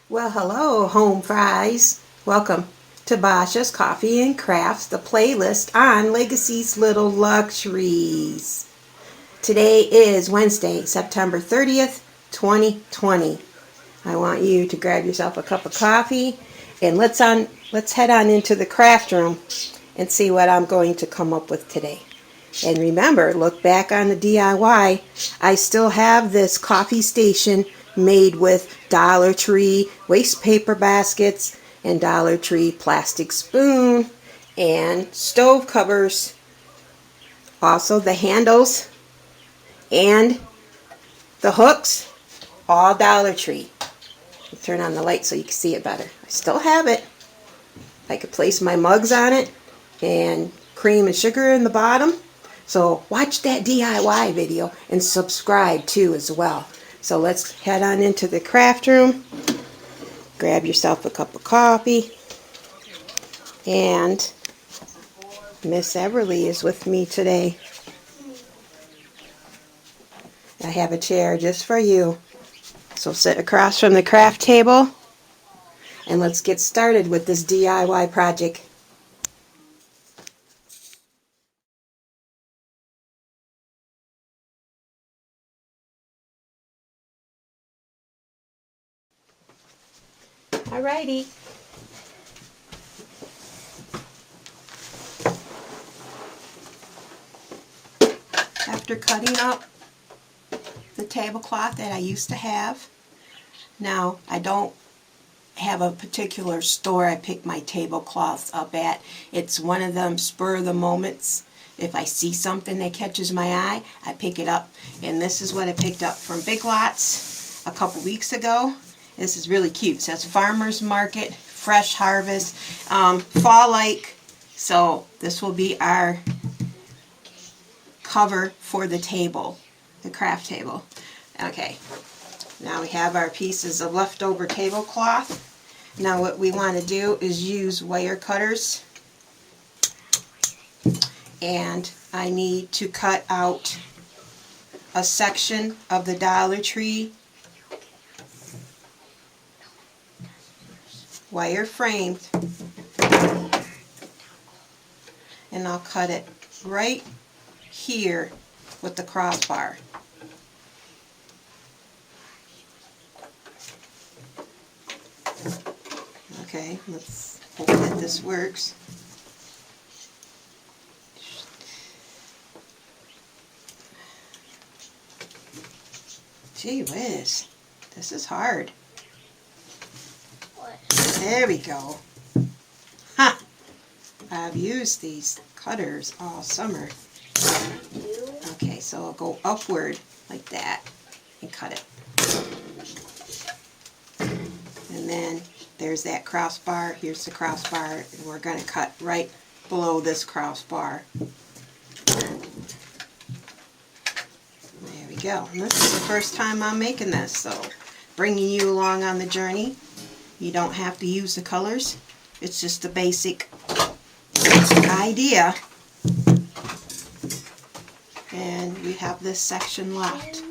Well, hello, home fries. Welcome to Babcias Coffee and Crafts, the playlist on Legacy's Little Luxuries. Today is Wednesday, September 30th, 2020. I want you to grab yourself a cup of coffee and let's head on into the craft room and see what I'm going to come up with today. And remember, look back on the DIY. I still have this coffee station made with Dollar Tree waste paper baskets and Dollar Tree plastic spoon and stove covers. Also the handles and the hooks, all Dollar Tree. I'll turn on the light so you can see it better. I still have it. I could place my mugs on it and cream and sugar in the bottom. So watch that DIY video and subscribe too as well. So let's head on into the craft room. Grab yourself a cup of coffee. And Miss Everly is with me today. I have a chair just for you. So sit across from the craft table and let's get started with this DIY project. Alrighty. After cutting up the tablecloth that I used to have, now I don't have a particular store I pick my tablecloths up at. It's one of them spur of the moments. If I see something that catches my eye, I pick it up. And this is what I picked up from Big Lots a couple weeks ago. This is really cute. It says Farmer's Market, Fresh Harvest, fall-like. So this will be our cover for the table, the craft table. Okay, now we have our pieces of leftover tablecloth. Now what we want to do is use wire cutters, and I need to cut out a section of the Dollar Tree wire framed, and I'll cut it right here with the crossbar. Okay, let's hope that this works. Gee whiz, this is hard. What? There we go. Ha! I've used these cutters all summer. Okay, so I'll go upward like that and cut it. And then there's that crossbar. Here's the crossbar, and we're going to cut right below this crossbar. There we go. And this is the first time I'm making this, so bringing you along on the journey. You don't have to use the colors. It's just the basic idea. And we have this section left.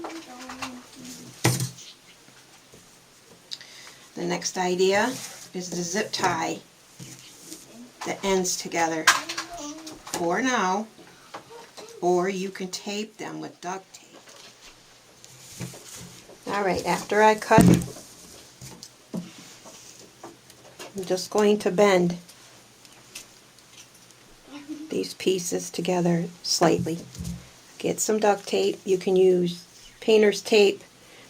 The next idea is to zip tie the ends together for now, or you can tape them with duct tape. Alright, after I cut, I'm just going to bend these pieces together slightly. Get some duct tape. You can use painter's tape,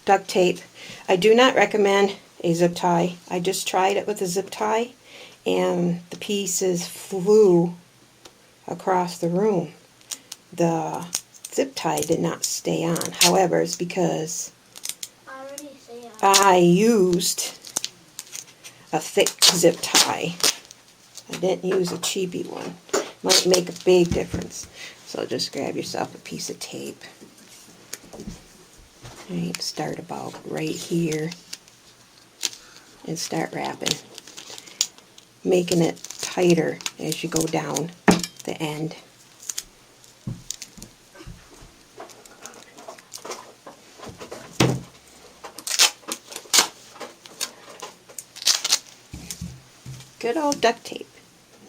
duct tape. I do not recommend a zip tie. I just tried it with a zip tie and the pieces flew across the room. The zip tie did not stay on. However, it's because I used a thick zip tie. I didn't use a cheapy one. Might make a big difference. So just grab yourself a piece of tape. Right, start about right here and start wrapping, making it tighter as you go down the end. good old duct tape.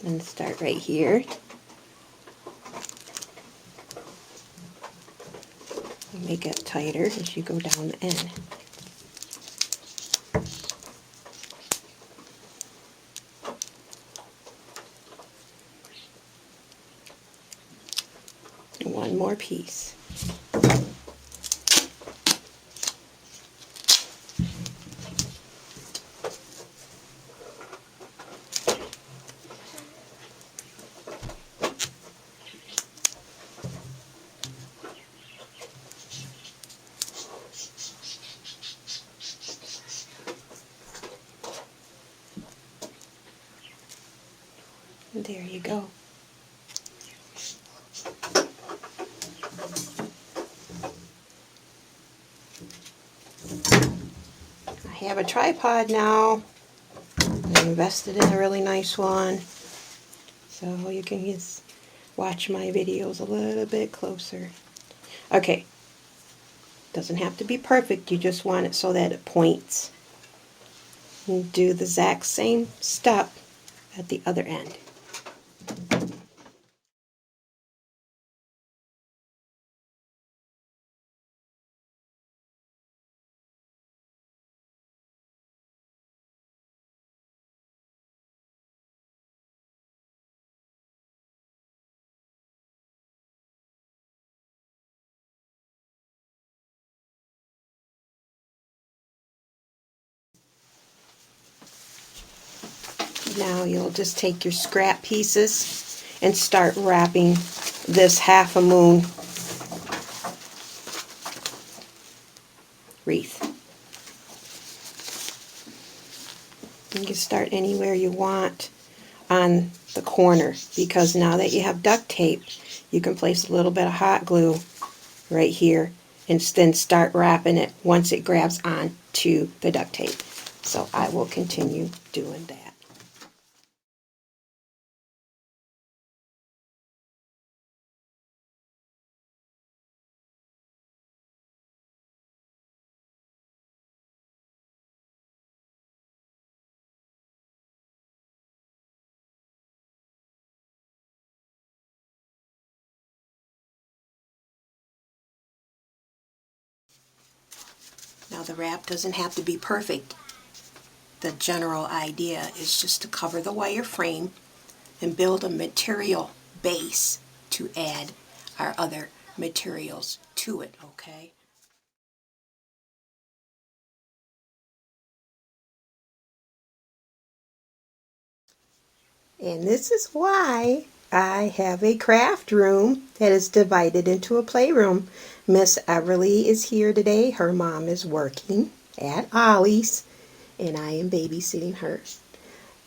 And start right here. Make it tighter as you go down the end. One more piece. And there you go. I have a tripod now. I invested in a really nice one, so you can just watch my videos a little bit closer. Okay, doesn't have to be perfect, you just want it so that it points. And do the exact same step at the other end. Now you'll just take your scrap pieces and start wrapping this half a moon wreath. You can start anywhere you want on the corner, because now that you have duct tape, you can place a little bit of hot glue right here and then start wrapping it once it grabs on to the duct tape. So I will continue doing that. Now the wrap doesn't have to be perfect. The general idea is just to cover the wire frame and build a material base to add our other materials to it, okay? And this is why I have a craft room that is divided into a playroom. Miss Everly is here today. Her mom is working at Ollie's, and I am babysitting her.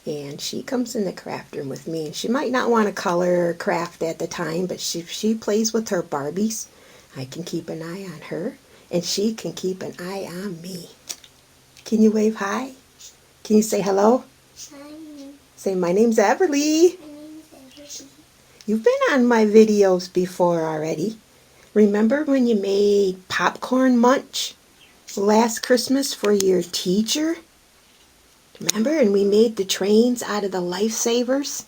And she comes in the craft room with me, and she might not want to color or craft at the time, but she plays with her Barbies. I can keep an eye on her, and she can keep an eye on me. Can you wave hi? Can you say hello? Hi. Say, my name's Everly. My name's Everly. You've been on my videos before already. Remember when you made popcorn munch last Christmas for your teacher? Remember? And we made the trains out of the lifesavers.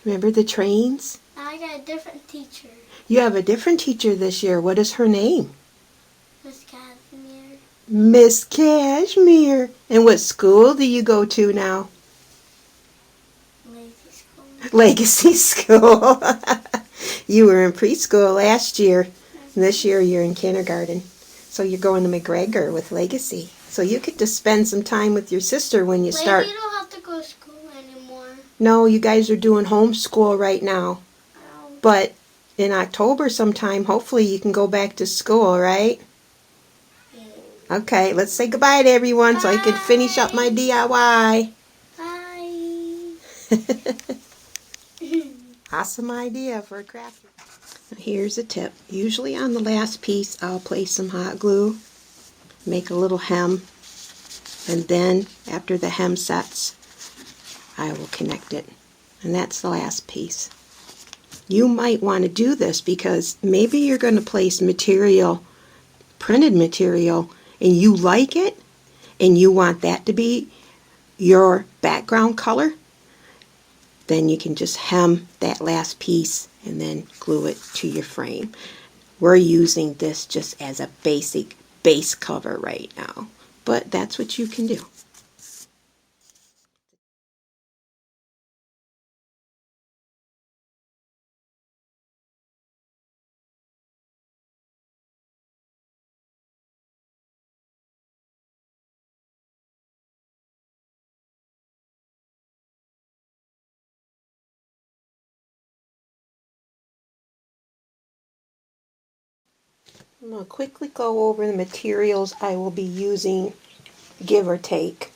Remember the trains? I got a different teacher. You have a different teacher this year. What is her name? Miss Casimir. Miss Cashmere. And what school do you go to now? Lazy school. Legacy School. You were in preschool last year. And this year you're in kindergarten. So you're going to McGregor with Legacy. So you get to spend some time with your sister when you start. You don't have to go to school anymore. No, you guys are doing homeschool right now. Oh. But in October sometime, hopefully you can go back to school, right? Yeah. Okay, let's say goodbye to everyone so I can finish up my DIY. Bye. Awesome idea for a craft. Here's a tip. Usually on the last piece, I'll place some hot glue, make a little hem, and then after the hem sets, I will connect it. And that's the last piece. You might want to do this because maybe you're going to place material, printed material, and you like it, and you want that to be your background color. then you can just hem that last piece and then glue it to your frame. We're using this just as a basic base cover right now, but that's what you can do. I'm going to quickly go over the materials I will be using, give or take.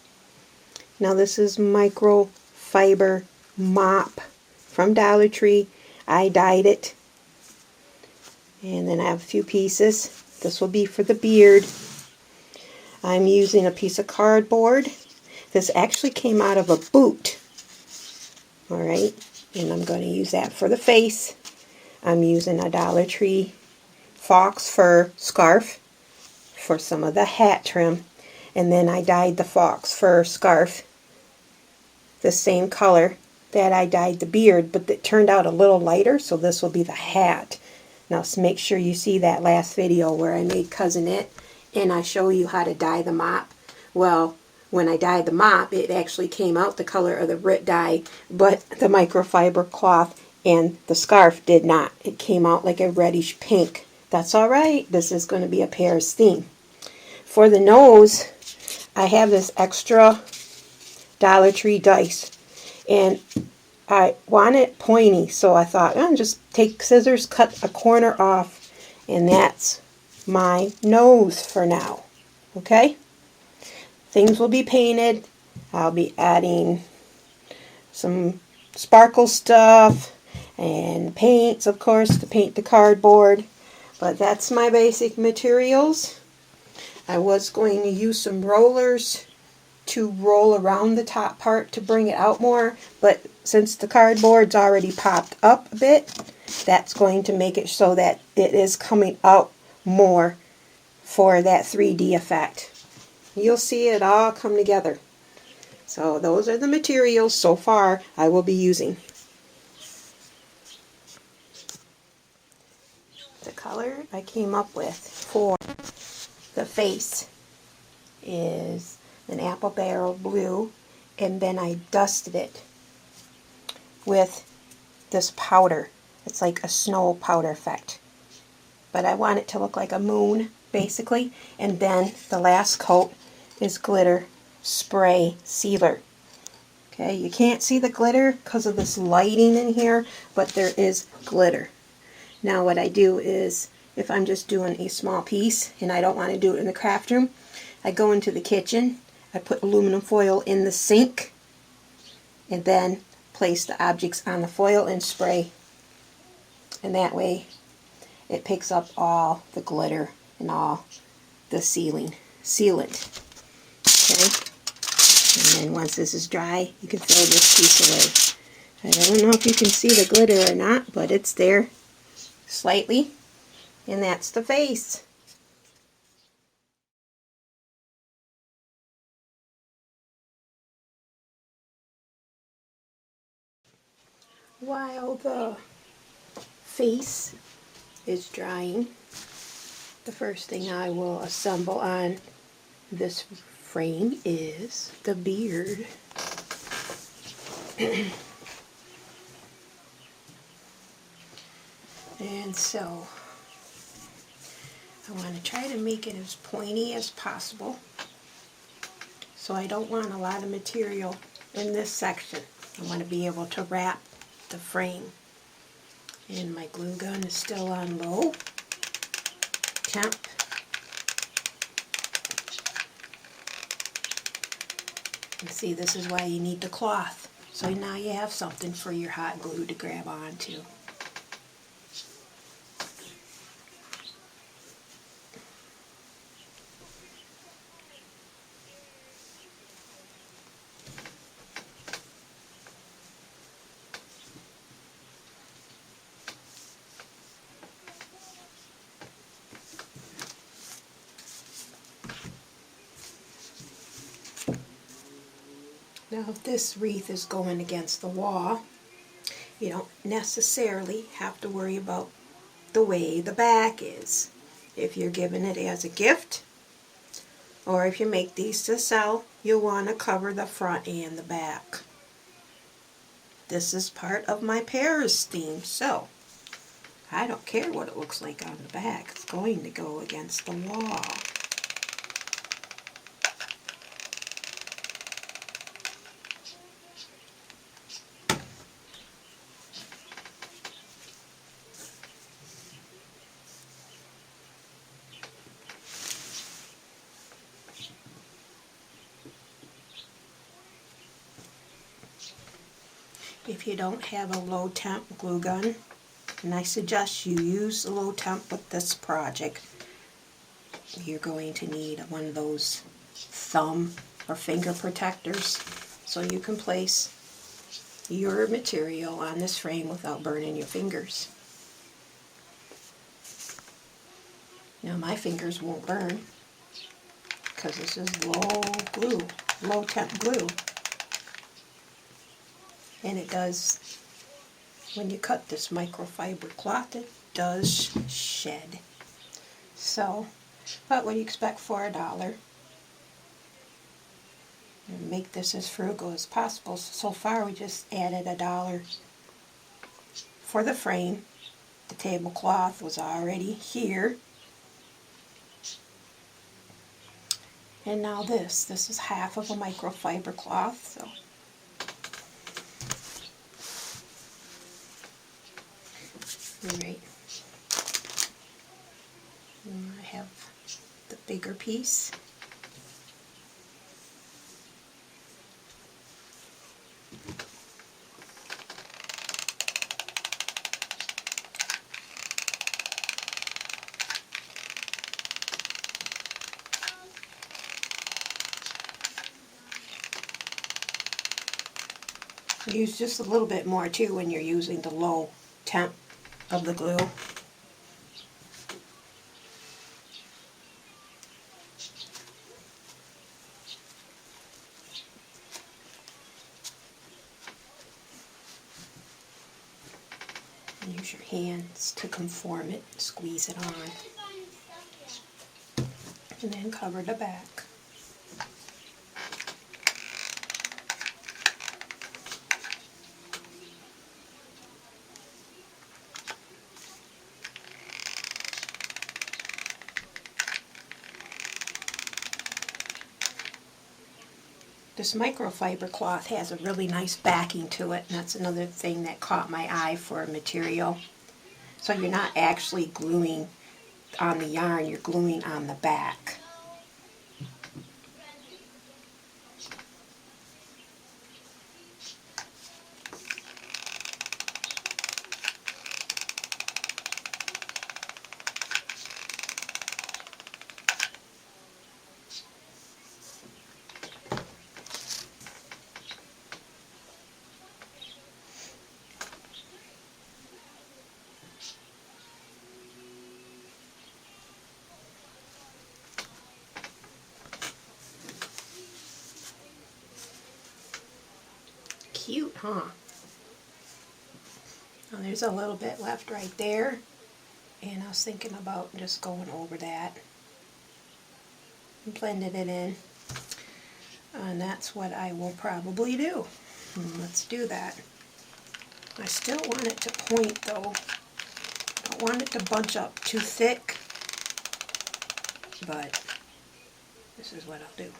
Now this is microfiber mop from Dollar Tree. I dyed it. And then I have a few pieces. This will be for the beard. I'm using a piece of cardboard. This actually came out of a boot. Alright, and I'm going to use that for the face. I'm using a Dollar Tree fox fur scarf for some of the hat trim, and then I dyed the fox fur scarf the same color that I dyed the beard, but it turned out a little lighter, so this will be the hat. Now make sure you see that last video where I made Cousin It and I show you how to dye the mop. Well, when I dyed the mop, it actually came out the color of the RIT dye, but the microfiber cloth and the scarf did not. It came out like a reddish pink. That's alright. This is going to be a Paris theme. For the nose, I have this extra Dollar Tree dice, and I want it pointy, so I thought, I'll just take scissors, cut a corner off, and that's my nose for now. Okay? Things will be painted. I'll be adding some sparkle stuff and paints, of course, to paint the cardboard. But that's my basic materials. I was going to use some rollers to roll around the top part to bring it out more, but since the cardboard's already popped up a bit, that's going to make it so that it is coming out more for that 3D effect. You'll see it all come together. So those are the materials so far I will be using. The color I came up with for the face is an apple barrel blue, and then I dusted it with this powder. It's like a snow powder effect, but I want it to look like a moon basically. And then the last coat is glitter spray sealer. Okay, you can't see the glitter because of this lighting in here, but there is glitter. Now what I do is, if I'm just doing a small piece and I don't want to do it in the craft room, I go into the kitchen, I put aluminum foil in the sink, and then place the objects on the foil and spray. And that way it picks up all the glitter and all the sealant. Okay? And then once this is dry, you can throw this piece away. I don't know if you can see the glitter or not, but it's there slightly. And that's the face. While the face is drying, the first thing I will assemble on this frame is the beard. And so I want to try to make it as pointy as possible. So I don't want a lot of material in this section. I want to be able to wrap the frame. And my glue gun is still on low temp. You see, this is why you need the cloth. So now you have something for your hot glue to grab onto. Now this wreath is going against the wall, You don't necessarily have to worry about the way the back is. If you're giving it as a gift, or if you make these to sell, you'll want to cover the front and the back. This is part of my Paris theme, so I don't care what it looks like on the back. It's going to go against the wall. If you don't have a low temp glue gun, and I suggest you use a low temp with this project, you're going to need one of those thumb or finger protectors so you can place your material on this frame without burning your fingers. Now my fingers won't burn because this is low temp glue. And it does, when you cut this microfiber cloth, it does shed. So, but what do you expect for $1? And make this as frugal as possible. So far we just added $1 for the frame. The tablecloth was already here. And now this is half of a microfiber cloth. So Alright, I have the bigger piece. Use just a little bit more too when you're using the low temp of the glue. Use your hands to conform it, squeeze it on, and then cover the back. This microfiber cloth has a really nice backing to it, and that's another thing that caught my eye for material. So you're not actually gluing on the yarn, you're gluing on the back. Cute, huh? Now there's a little bit left right there, and I was thinking about just going over that and blending it in, and that's what I will probably do. Let's do that. I still want it to point though. I don't want it to bunch up too thick, but this is what I'll do,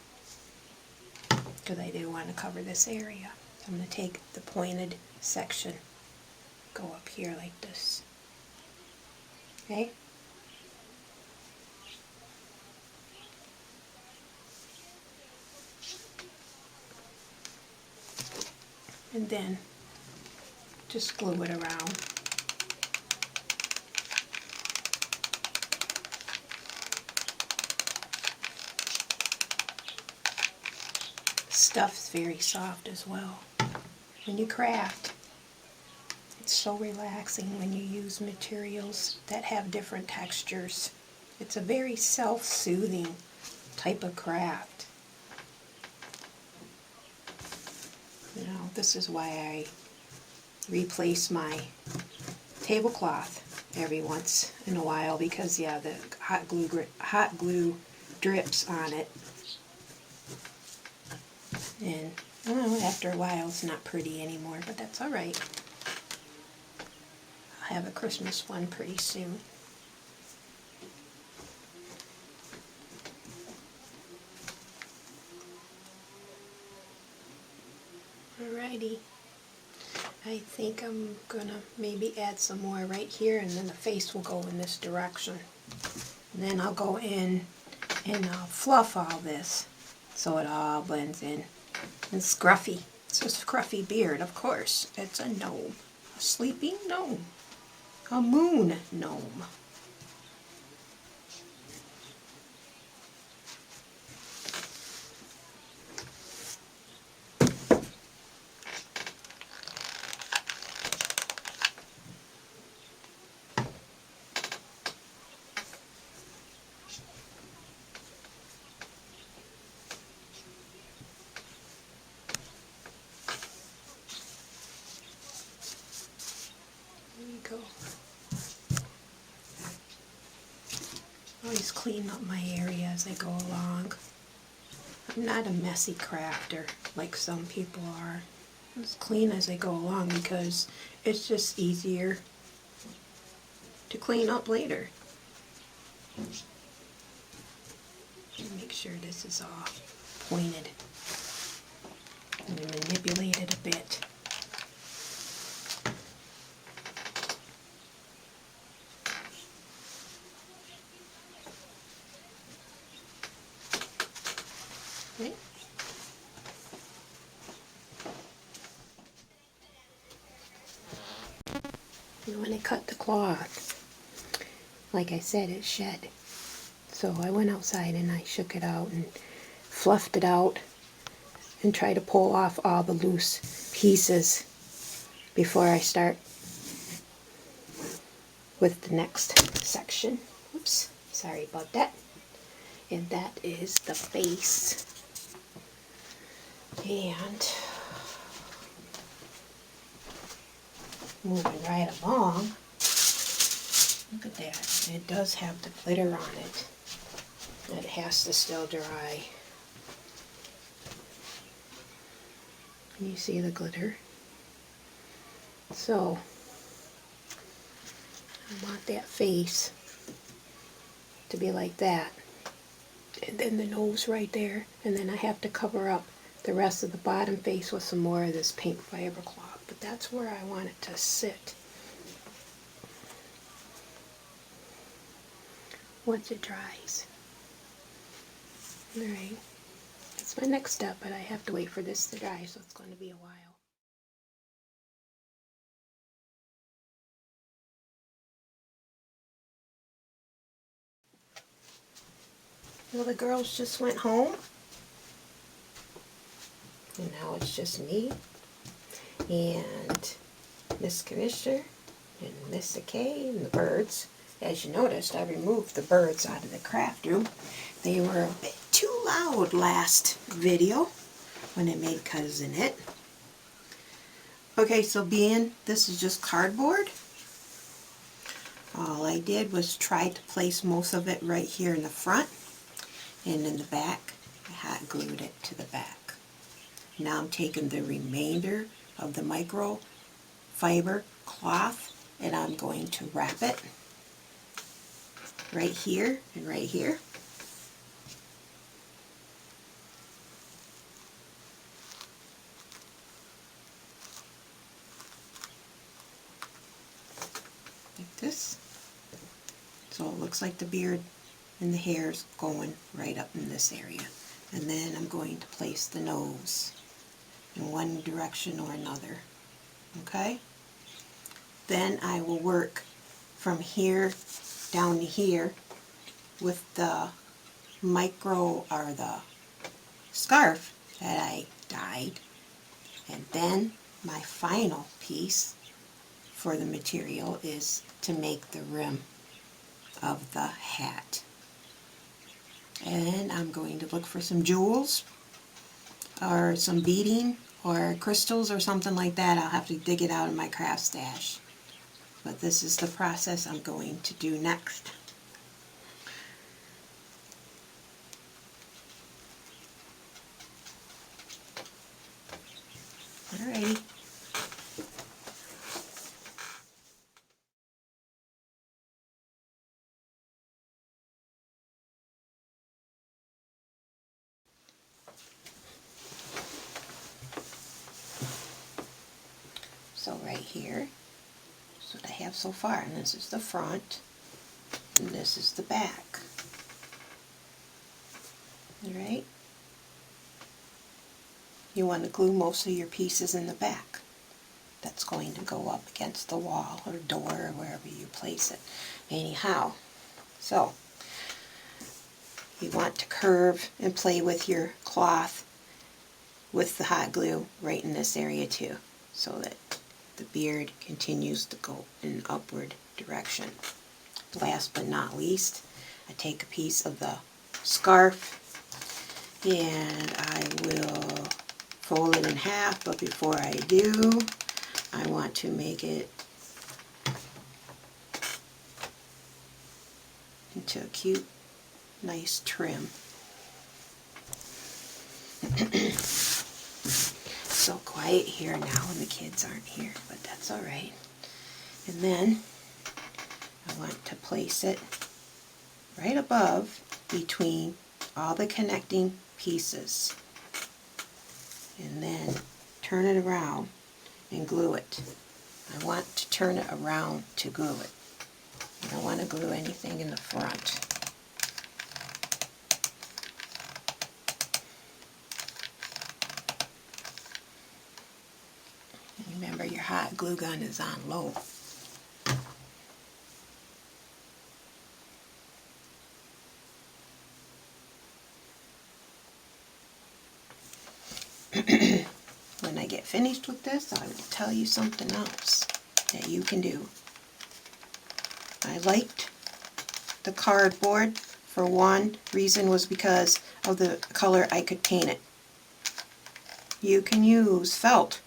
because I do want to cover this area. I'm going to take the pointed section, go up here like this. Okay? And then just glue it around. Stuff's very soft as well. When you craft, it's so relaxing when you use materials that have different textures. It's a very self-soothing type of craft. You know, this is why I replace my tablecloth every once in a while because, yeah, the hot glue drips on it. And well, after a while it's not pretty anymore, but that's alright. I'll have a Christmas one pretty soon. Alrighty. I think I'm gonna maybe add some more right here, and then the face will go in this direction. And then I'll go in and I'll fluff all this so it all blends in. It's scruffy. It's a scruffy beard, of course. It's a gnome. A sleeping gnome. A moon gnome. Go. Always clean up my area as I go along. I'm not a messy crafter like some people are. As clean as I go along because it's just easier to clean up later. Make sure this is all pointed and manipulate it a bit. Okay. And when I cut the cloth, like I said, it shed. So I went outside and I shook it out and fluffed it out and tried to pull off all the loose pieces before I start with the next section. Oops, sorry about that. And that is the face. And moving right along, look at that. It does have the glitter on it. It has to still dry. Can you see the glitter? So, I want that face to be like that. And then the nose right there. And then I have to cover up the rest of the bottom face with some more of this pink fiber cloth. But that's where I want it to sit once it dries. Alright, that's my next step, but I have to wait for this to dry, so it's going to be a while. Well, the girls just went home, and now it's just me and Miss Commissioner and Miss Kay and the birds. As you noticed, I removed the birds out of the craft room. They were a bit too loud last video when I made Cousin It. Okay, so this is just cardboard. All I did was try to place most of it right here in the front, and in the back I hot glued it to the back. Now I'm taking the remainder of the microfiber cloth and I'm going to wrap it right here and right here. Like this. So it looks like the beard and the hair's going right up in this area. And then I'm going to place the nose in one direction or another. Okay? Then I will work from here down to here with the the scarf that I dyed. And then my final piece for the material is to make the rim of the hat. And I'm going to look for some jewels or some beading or crystals or something like that, I'll have to dig it out of my craft stash. But this is the process I'm going to do next. Alrighty. So right here is what I have so far, and this is the front, and this is the back. Alright? You want to glue most of your pieces in the back. That's going to go up against the wall or door or wherever you place it. Anyhow, so you want to curve and play with your cloth with the hot glue right in this area too, so that the beard continues to go in an upward direction. Last but not least, I take a piece of the scarf and I will fold it in half, but before I do, I want to make it into a cute, nice trim. So quiet here now when the kids aren't here, but that's alright. And then I want to place it right above between all the connecting pieces. And then turn it around and glue it. I want to turn it around to glue it. I don't want to glue anything in the front. Remember, your hot glue gun is on low. When I get finished with this, I will tell you something else that you can do. I liked the cardboard for one reason was because of the color I could paint it. You can use felt.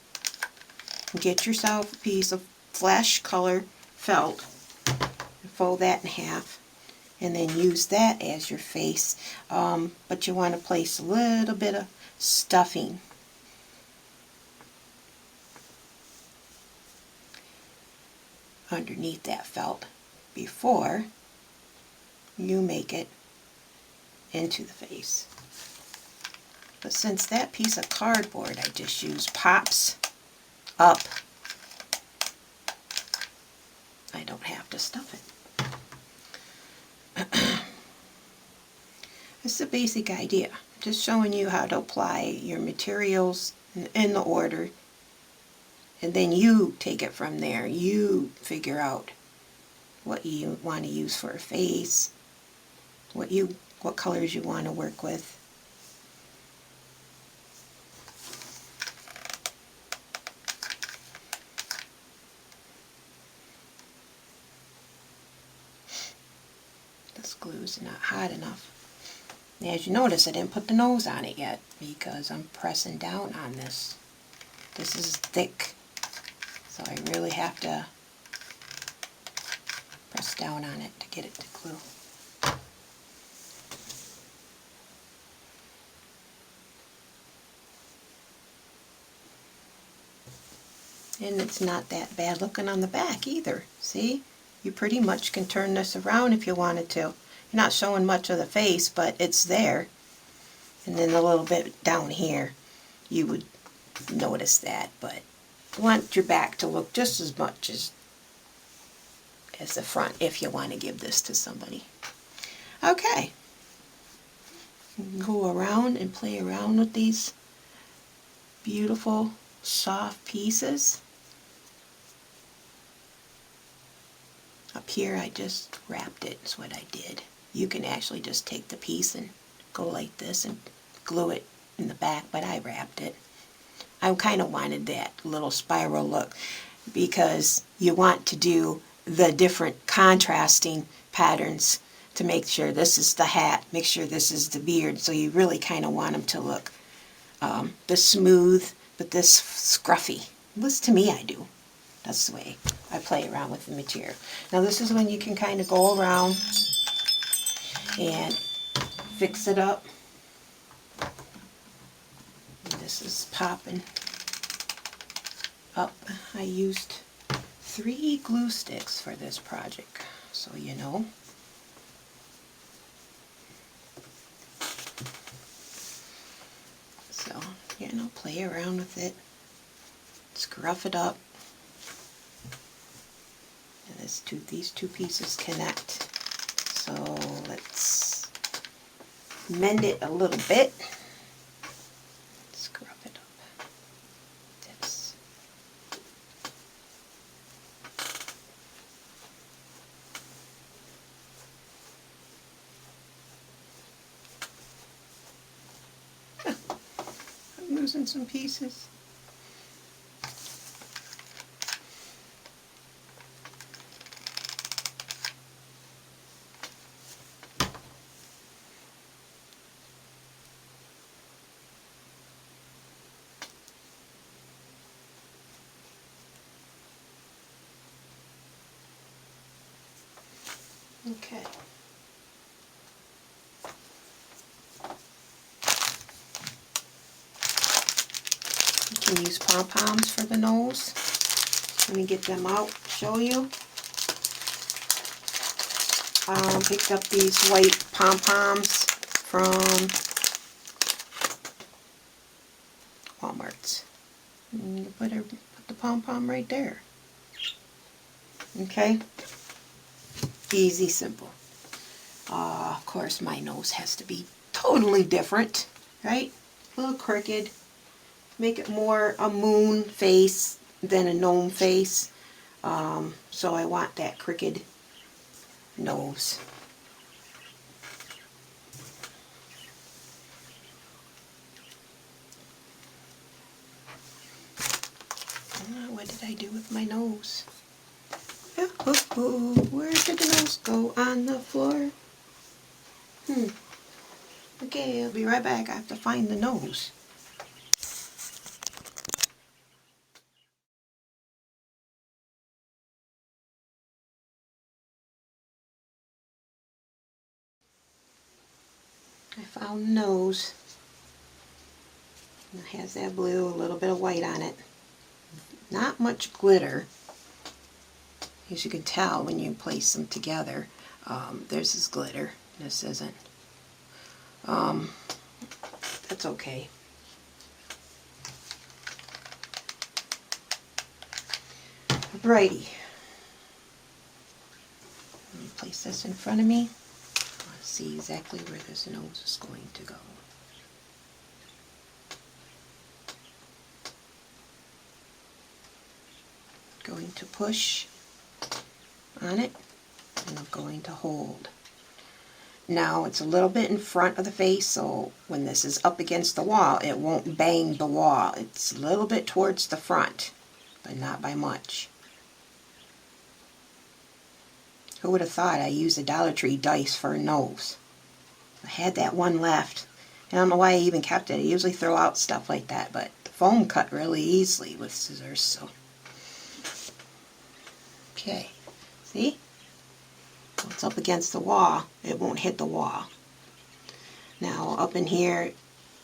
Get yourself a piece of flesh color felt and fold that in half and then use that as your face. But you want to place a little bit of stuffing underneath that felt before you make it into the face. But since that piece of cardboard I just used pops up, I don't have to stuff it. It's the basic idea. Just showing you how to apply your materials in the order, and then you take it from there. You figure out what you want to use for a face, what colors you want to work with. This glue's not hot enough. And as you notice, I didn't put the nose on it yet because I'm pressing down on this. This is thick, so I really have to press down on it to get it to glue. And it's not that bad looking on the back either. See? You pretty much can turn this around if you wanted to. You're not showing much of the face, but it's there. And then a little bit down here, you would notice that. But you want your back to look just as much as the front if you want to give this to somebody. Okay. Go around and play around with these beautiful, soft pieces. Up here I just wrapped it, is what I did. You can actually just take the piece and go like this and glue it in the back, but I wrapped it. I kind of wanted that little spiral look because you want to do the different contrasting patterns to make sure this is the hat, make sure this is the beard, so you really kind of want them to look the smooth but this scruffy. At least to me I do. That's the way I play around with the material. Now this is when you can kind of go around and fix it up. And this is popping up. I used 3 glue sticks for this project, so you know. So, you know, play around with it, scruff it up. And these two pieces connect. So let's mend it a little bit. Scruff it up. This. I'm losing some pieces. Okay. You can use pom-poms for the nose. Let me get them out, show you. Picked up these white pom-poms from Walmart's. And you put the pom-pom right there. Okay? Easy, simple. Of course, my nose has to be totally different, right? A little crooked. Make it more a moon face than a gnome face. So I want that crooked nose. What did I do with my nose? Oh, where did the nose go? On the floor? Okay, I'll be right back. I have to find the nose. I found the nose. It has that blue, a little bit of white on it. Not much glitter. As you can tell when you place them together. There's this glitter. This isn't. That's okay. Alrighty. Let me place this in front of me. Let's see exactly where this nose is going to go. Going to push on it, and I'm going to hold. Now it's a little bit in front of the face, so when this is up against the wall, it won't bang the wall. It's a little bit towards the front, but not by much. Who would have thought I used a Dollar Tree dice for a nose? I had that one left. I don't know why I even kept it. I usually throw out stuff like that, but the foam cut really easily with scissors, so. Okay, see? When it's up against the wall, it won't hit the wall. Now up in here,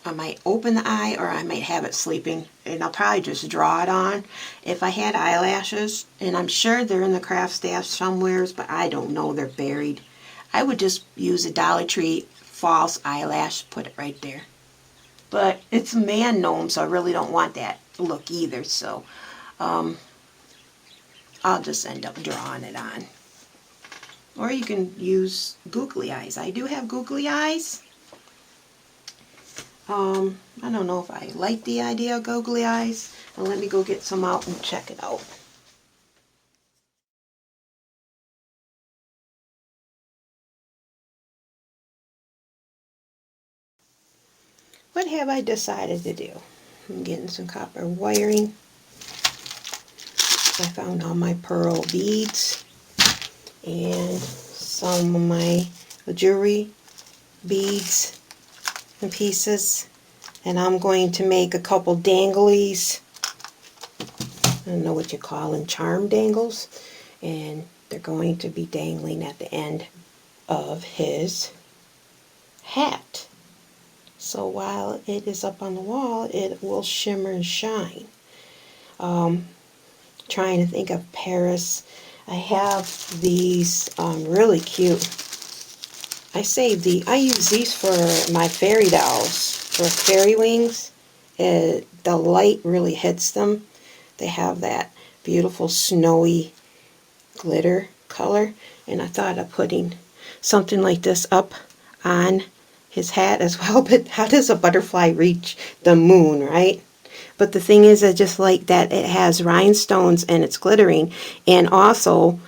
I might open the eye or I might have it sleeping, and I'll probably just draw it on. If I had eyelashes, and I'm sure they're in the craft stash somewheres, but I don't know, they're buried, I would just use a Dollar Tree false eyelash, put it right there. But it's a man gnome, so I really don't want that look either, so I'll just end up drawing it on. Or you can use googly eyes. I do have googly eyes. I don't know if I like the idea of googly eyes. Well, let me go get some out and check it out. What have I decided to do? I'm getting some copper wiring. I found all my pearl beads and some of my jewelry beads and pieces. And I'm going to make a couple danglies. I don't know what you call them, charm dangles. And they're going to be dangling at the end of his hat. So while it is up on the wall, it will shimmer and shine. Trying to think of Paris. I have these really cute. I use these for my fairy dolls, for fairy wings. The light really hits them. They have that beautiful snowy glitter color, and I thought of putting something like this up on his hat as well. But how does a butterfly reach the moon, right? But the thing is, I just like that it has rhinestones and it's glittering. And also,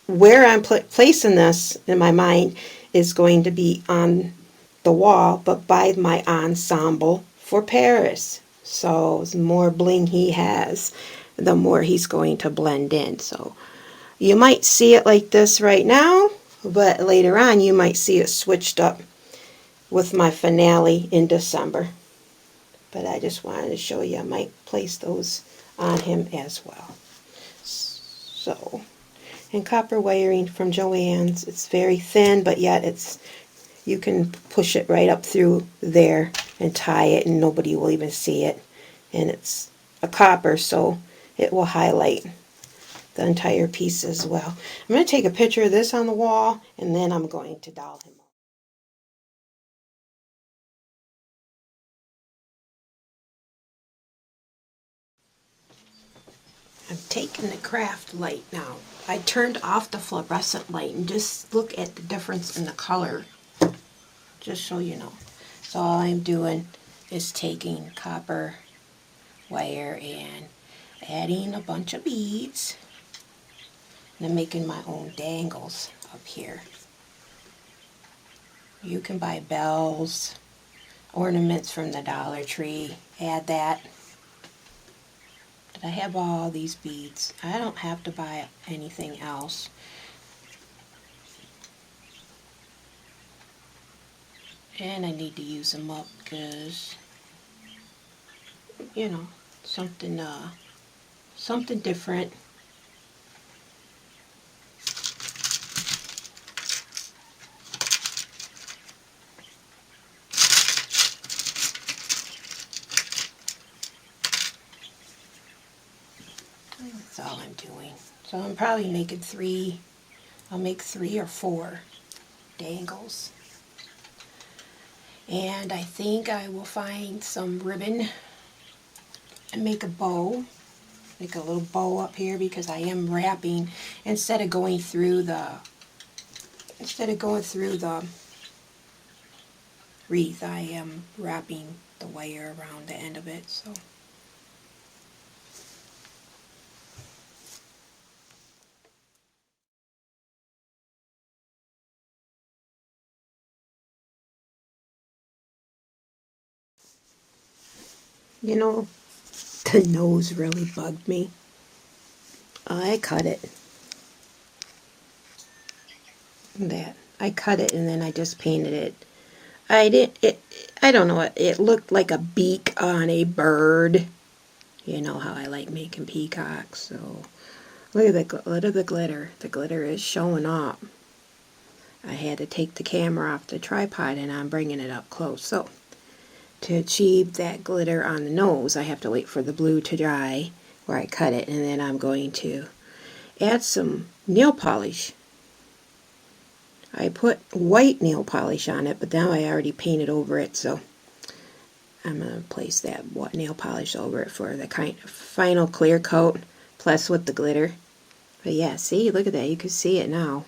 where I'm placing this in my mind is going to be on the wall, but by my ensemble for Paris. So the more bling he has, the more he's going to blend in. So you might see it like this right now, but later on you might see it switched up with my finale in December. But I just wanted to show you, I might place those on him as well. So, and copper wiring from Joann's. It's very thin, but yet you can push it right up through there and tie it, and nobody will even see it. And it's a copper, so it will highlight the entire piece as well. I'm going to take a picture of this on the wall, and then I'm going to doll him up. I'm taking the craft light now. I turned off the fluorescent light and just look at the difference in the color, just so you know. So all I'm doing is taking copper wire and adding a bunch of beads, and I'm making my own dangles up here. You can buy bells, ornaments from the Dollar Tree, add that. But I have all these beads. I don't have to buy anything else. And I need to use them up because, you know, something different. That's all I'm doing. So I'm probably making 3. I'll make 3 or 4 dangles. And I think I will find some ribbon and make a bow. Make a little bow up here because I am wrapping instead of going through the wreath. I am wrapping the wire around the end of it. So you know, the nose really bugged me. I cut it. That I cut it and then I just painted it. I don't know, it looked like a beak on a bird. You know how I like making peacocks. So look at the glitter. The glitter is showing up. I had to take the camera off the tripod and I'm bringing it up close. So to achieve that glitter on the nose, I have to wait for the blue to dry where I cut it, and then I'm going to add some nail polish. I put white nail polish on it, but now I already painted over it, so I'm going to place that nail polish over it for the kind of final clear coat, plus with the glitter. But yeah, see, look at that. You can see it now.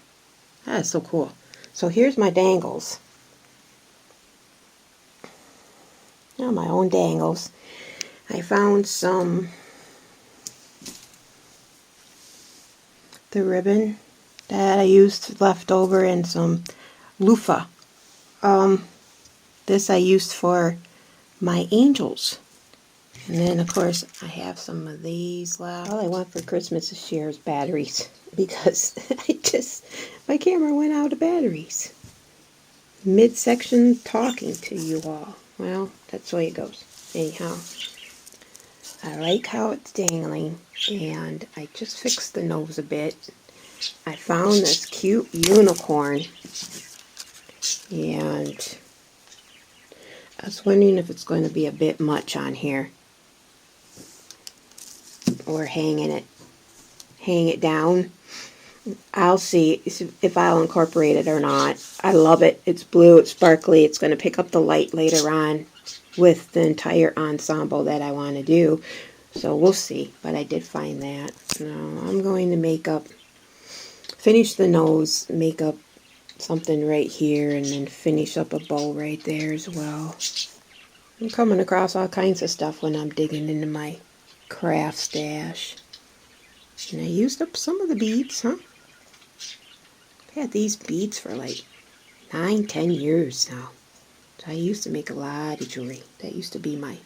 That is so cool. So here's my dangles. Now my own dangles. I found the ribbon that I used left over and some loofah. This I used for my angels. And then of course I have some of these left. All I want for Christmas this year is batteries because my camera went out of batteries. Midsection talking to you all. Well, that's the way it goes. Anyhow, I like how it's dangling, and I just fixed the nose a bit. I found this cute unicorn, and I was wondering if it's going to be a bit much on here, or hang it down. I'll see if I'll incorporate it or not. I love it. It's blue, it's sparkly, it's going to pick up the light later on with the entire ensemble that I want to do. So we'll see, but I did find that. Now I'm going to finish the nose, make up something right here, and then finish up a bow right there as well. I'm coming across all kinds of stuff when I'm digging into my craft stash. And I used up some of the beads, huh? I've had these beads for like 9-10 years now. So I used to make a lot of jewelry. That used to be my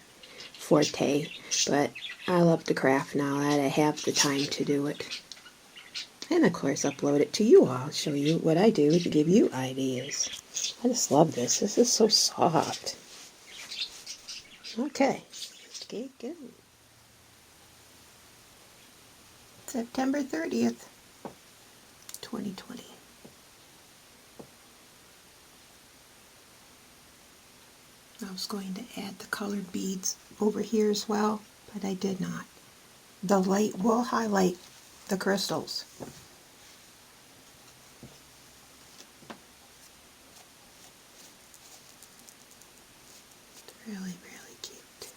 forte. But I love to craft now that I have the time to do it. And of course upload it to you all. Show you what I do to give you ideas. I just love this. This is so soft. Okay. Let's get going. September 30th, 2020. I was going to add the colored beads over here as well, but I did not. The light will highlight the crystals. Really, really cute.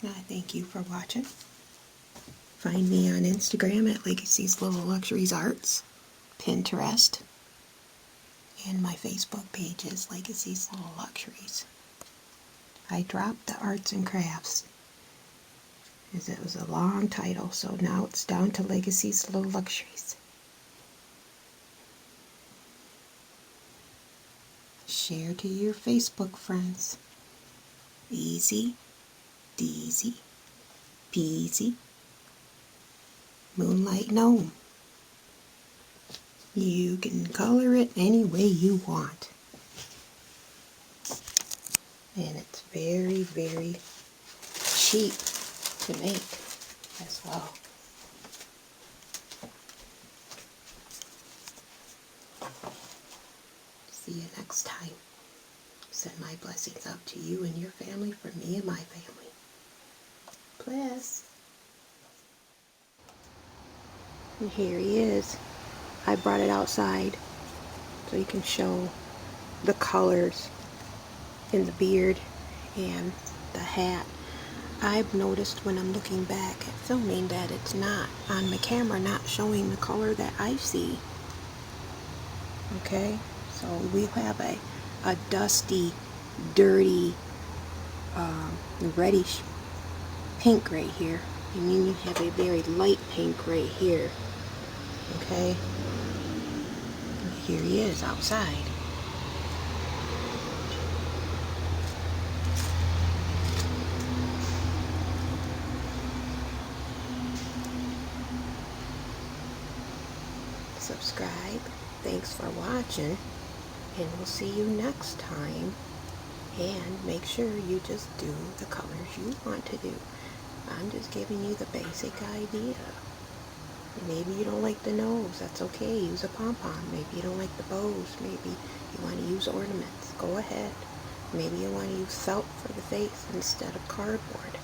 And I thank you for watching. Find me on Instagram at Legacy's Little Luxuries Arts, Pinterest, and my Facebook page is Legacy's Little Luxuries. I dropped the arts and crafts as it was a long title, so now it's down to Legacy's Little Luxuries. Share to your Facebook friends. Easy, deasy, peasy. Moonlight Gnome. You can color it any way you want. And it's very, very cheap to make as well. See you next time. Send my blessings out to you and your family from me and my family. Bless. And here he is. I brought it outside so you can show the colors in the beard and the hat. I've noticed when I'm looking back at filming that it's not on my camera, not showing the color that I see. Okay, so we have a dusty, dirty, reddish pink right here, and then you have a very light pink right here. Okay, here he is outside. Subscribe. Thanks for watching, and we'll see you next time. And make sure you just do the colors you want to do. I'm just giving you the basic idea. Maybe you don't like the nose, that's okay, use a pom-pom. Maybe you don't like the bows, maybe you want to use ornaments, go ahead. Maybe you want to use felt for the face instead of cardboard.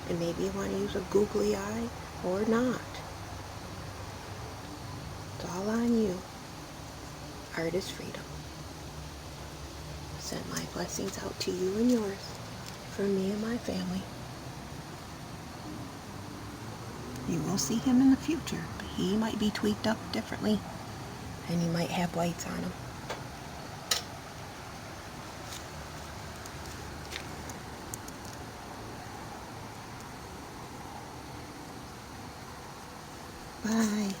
And maybe you want to use a googly eye or not. It's all on you. Art is freedom. Send my blessings out to you and yours, from me and my family. You will see him in the future, but he might be tweaked up differently, and he might have lights on him. Bye.